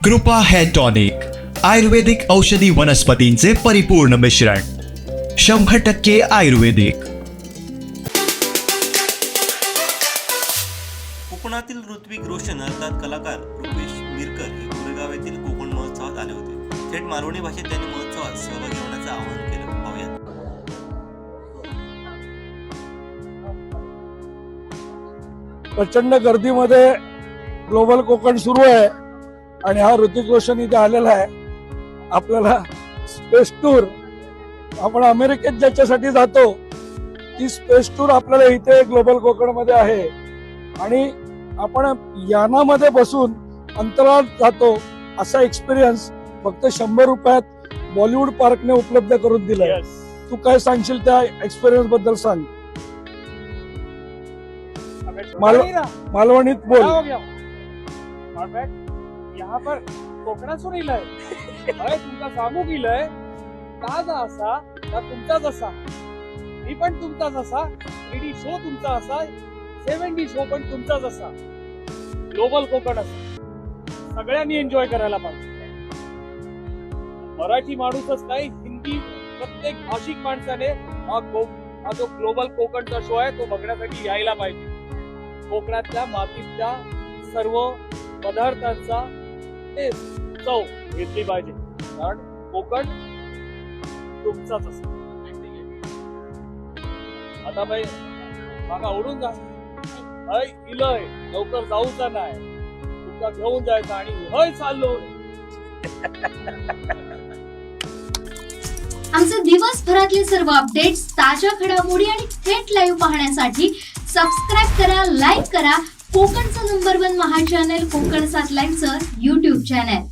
कृपा hair tonic, आयुर्वेदिक औषधी वनस्पतींचे परिपूर्ण मिश्रण, 100% आयुर्वेदिक. कोकणातील ऋत्विक रोशन अर्थात कलाकार रुपेश मिरकर हे कोरेगाव येथील कोकण महोत्सवात आले होते. थेट मालवणी भाषेत त्यांनी महोत्सवात सहभागी होण्याचं आवाहन केलं. पाहूया. प्रचंड गर्दीमध्ये ग्लोबल कोकण सुरू आहे आणि हा ऋतिक रोशन इथे आलेला आहे. आपल्याला स्पेस टूर, आपण अमेरिकेत ज्याच्यासाठी जातो ती स्पेस टूर आपल्याला इथे ग्लोबल कोकण मध्ये आहे आणि आपण यानामध्ये बसून अंतराळात जातो असा एक्सपिरियन्स फक्त 100 रुपयात बॉलिवूड पार्कने उपलब्ध करून दिलाय. तू काय सांगशील त्या एक्सपिरियन्स बद्दल सांग. मालवणीत बोल. यहाँ पर कोकणातून इलंय तुमचा सांगू गेलंय ताजा असा का तुमचा जसा, मी पण तुमचा जसा, 3D शो तुमचा असा, 7D शो पण तुमचा जसा. ग्लोबल कोकण असा सगळ्यांनी एन्जॉय करायला पाहिजे. मराठी माणूसच नाही, हिंदी प्रत्येक भाषिक माणसाने हा जो ग्लोबल कोकणचा शो आहे तो बघण्यासाठी यायला पाहिजे. कोकणातल्या मातीच्या सर्व पदार्थांचा चव घेतली पाहिजे, कारण कोकण तुमचाच असतो. आता बाई मागा उडून जा इलय, लवकर जाऊचा नाही, तुमचा घेऊन जायचा आणि हय चाललो. आमचे दिवसभरातले सर्व अपडेट्स, ताज्या घडामोडी आणि थेट लाईव्ह पाहण्यासाठी सबस्क्राईब करा, लाईक करा कोकणचं नंबर 1 महा चॅनल कोकण 7 लाईव्हचं YouTube चॅनल.